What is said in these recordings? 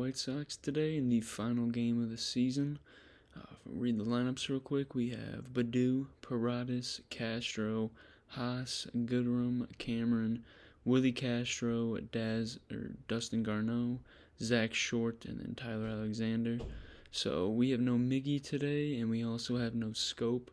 White Sox today in the final game of the season. Read the lineups real quick. We have Baду, Paradis, Castro, Haas, Goodrum, Cameron, Willie Castro, Dustin Garneau, Zach Short, and then Tyler Alexander. So we have no Miggy today, and we also have no Scope.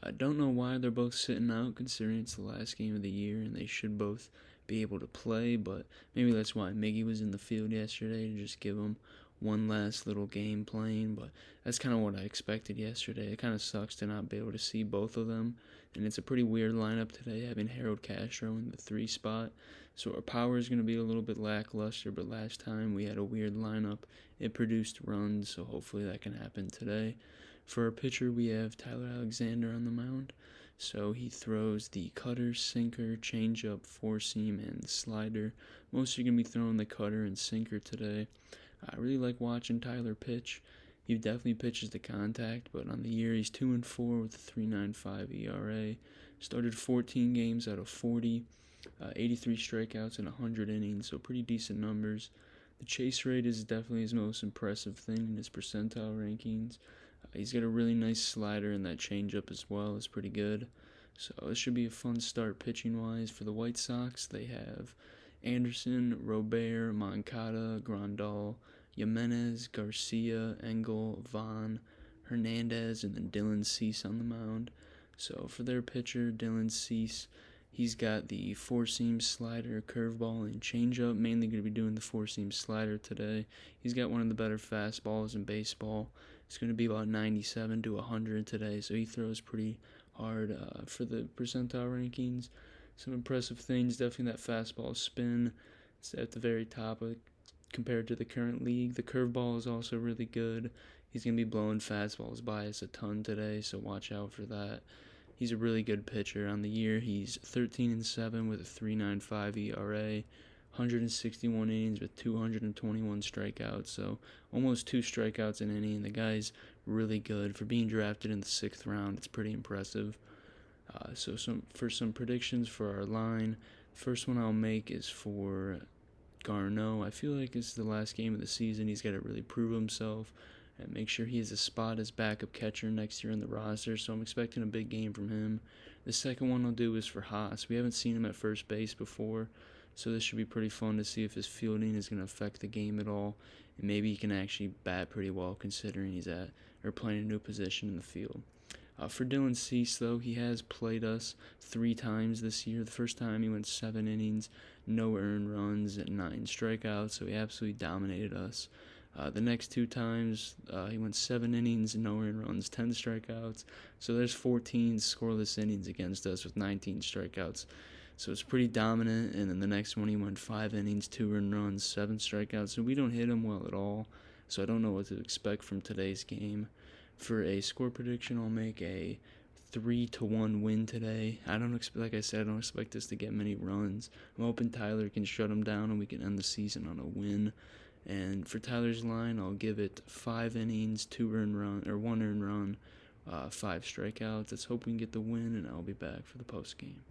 I don't know why they're both sitting out, considering it's the last game of the year, and they should both be able to play, but maybe that's why Miggy was in the field yesterday, to just give him one last little game playing. But that's kind of what I expected yesterday. It kind of sucks to not be able to see both of them, and it's a pretty weird lineup today, having Harold Castro in the 3 spot. So our power is going to be a little bit lackluster, but last time we had a weird lineup. It produced runs, so hopefully that can happen today. For our pitcher, we have Tyler Alexander on the mound. So he throws the cutter, sinker, changeup, four-seam, and slider. Most are going to be throwing the cutter and sinker today. I really like watching Tyler pitch. He definitely pitches the contact, but on the year he's 2-4 with a 3.95 ERA. Started 14 games out of 40, 83 strikeouts in 100 innings, so pretty decent numbers. The chase rate is definitely his most impressive thing in his percentile rankings. He's got a really nice slider, and that changeup as well is pretty good. So it should be a fun start pitching-wise. For the White Sox, they have Anderson, Robert, Moncada, Grandal, Jimenez, Garcia, Engel, Vaughn, Hernandez, and then Dylan Cease on the mound. So for their pitcher, Dylan Cease, he's got the four-seam slider, curveball, and changeup. Mainly going to be doing the four-seam slider today. He's got one of the better fastballs in baseball. It's going to be about 97 to 100 today, so he throws pretty hard. For the percentile rankings, some impressive things. Definitely that fastball spin. It's at the very top compared to the current league. The curveball is also really good. He's going to be blowing fastballs by us a ton today, so watch out for that. He's a really good pitcher. On the year, he's 13-7 with a 3.95 ERA. 161 innings with 221 strikeouts, so almost 2 strikeouts an inning. And the guy's really good. For being drafted in the 6th round, it's pretty impressive. So for some predictions for our line, first one I'll make is for Garneau. I feel like this is the last game of the season. He's got to really prove himself and make sure he has a spot as backup catcher next year in the roster, so I'm expecting a big game from him. The second one I'll do is for Haas. We haven't seen him at first base before, so this should be pretty fun to see if his fielding is going to affect the game at all, and maybe he can actually bat pretty well considering he's playing a new position in the field. For Dylan Cease, though, he has played us 3 times this year. The first time he went 7 innings, no earned runs, and 9 strikeouts, so he absolutely dominated us. The next 2 times, he went 7 innings, no earned runs, 10 strikeouts. So there's 14 scoreless innings against us with 19 strikeouts. So it's pretty dominant. And then the next one, he went 5 innings, 2 earned runs, 7 strikeouts. So we don't hit him well at all. So I don't know what to expect from today's game. For a score prediction, I'll make a 3-1 win today. Like I said, I don't expect us to get many runs. I'm hoping Tyler can shut him down and we can end the season on a win. And for Tyler's line, I'll give it 5 innings, 1 earned run, 5 strikeouts. Let's hope we can get the win, and I'll be back for the post game.